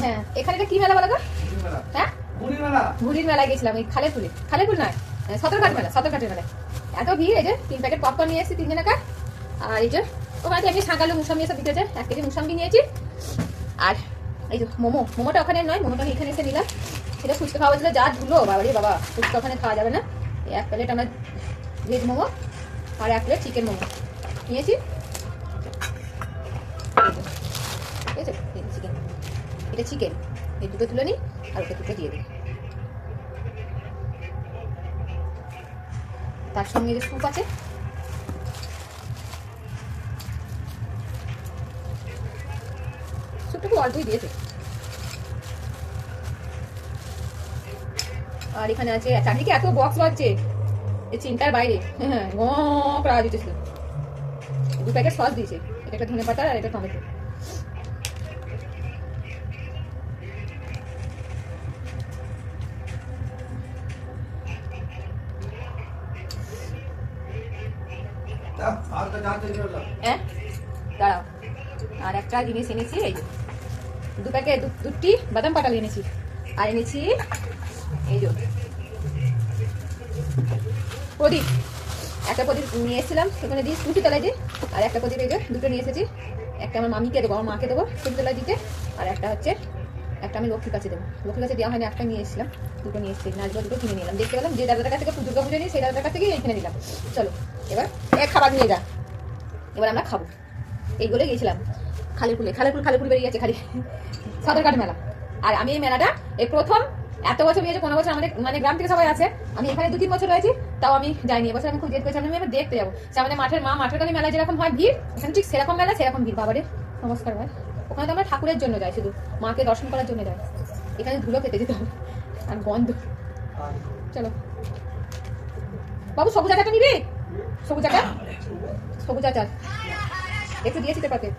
হ্যাঁ, এখানে এটা কি মেলা বলো তো? হ্যাঁ, ঘুড়ির মেলায় গেছিলাম, এই খালেরপুল নয়, সদরঘাটের মেলায়। এত ভিড়, এই যে 3 প্যাকেট পপকর্ন নিয়ে এসেছি 3 জনের। আর এই যে ওখানে এমনি শাঁকালু মুসাম্বি এসব বিক্রি হচ্ছে, 1 কেজি মুসাম্বি নিয়েছি। আর এই যে মোমোটা ওখানে নয়, মোমোটা আমি এখানে এসে নিলাম। সেটা ফুচকা খাওয়া ছিল, যা ধুলো বাবারে বাবা, ফুচকা ওখানে খাওয়া যাবে না। 1 প্লেট আমরা ভেজ মোমো আর 1 প্লেট চিকেন মোমো নিয়েছি। ঠিক আছে, চিকেন, এটা চিকেন, এই দুটো তুলে নিই আর ওকে দুটো দিয়ে দিই। তার সঙ্গে যে স্যুপ আছে, স্যুপটা খুব অল্পই দিয়েছে। আর এখানে আছে, চারদিকে এত বক্স বাজছে, এই চিন্তার বাইরে। হ্যাঁ, আওয়াজ দিতেছিল। 2 প্যাকেট সস দিয়েছে, এটা একটা ধনে পাতা আর এটা টমেটো। দাঁড়াও, আর একটা জিনিস এনেছি, এই 2 প্যাকেট, 2টি বাদাম পাটালি এনেছি। আর এনেছি এই যে প্রদীপ, একটা প্রদীপ নিয়ে এসেছিলাম সেখানে দিই তুলসী তলায় দিই। আর একটা প্রদীপ এই যে দুটো নিয়ে এসেছি, একটা আমার মামিকে দেবো, আমার মাকে দেবো তুলসী তলায় দিতে। আর একটা হচ্ছে, একটা আমি লক্ষ্মীর কাছে দেবো। লক্ষ্মীর কাছে দেওয়া হয়নি, একটা নিয়ে এসেছিলাম, দুটো নিয়ে এসেছি। নাচবো, দুটো কিনে নিলাম। দেখতে পেলাম যে দাদার কাছ থেকে দুর্গা পুজো নিই, সেই দাদার কাছ থেকে এখানে নিলাম। চলো এবার খাবার নিয়ে যা, এবার আমরা খাবো। এইগুলো গিয়েছিলাম খালেরপুল বেরিয়ে গেছে খালি, সদরঘাট মেলা। আর আমি এই মেলাটা এই প্রথম, এত বছর বিয়েছে, 15 বছর আমাদের মানে গ্রাম থেকে সবাই আছে, আমি এখানে 2-3 বছর রয়েছি, তাও আমি যাইনি। এবছর আমি খুব জেদ করেছি, আমি এবার দেখতে যাবো। আমাদের মাঠের কালী মেলায় যেরকম হয় ভিড়, এখানে ঠিক সেরকম মেলা, সেরকম ভিড়। বাবারে নমস্কার ভাই, ওখানে তো আমরা ঠাকুরের জন্য যাই, শুধু মাকে দর্শন করার জন্য যাই। এখানে ধুলো খেতে যেতে হবে আর গন্ধ। চলো বাবু, সবুজ আচারটা নিবি? সবুজ আচার একটু দিয়েছি তো পাতে।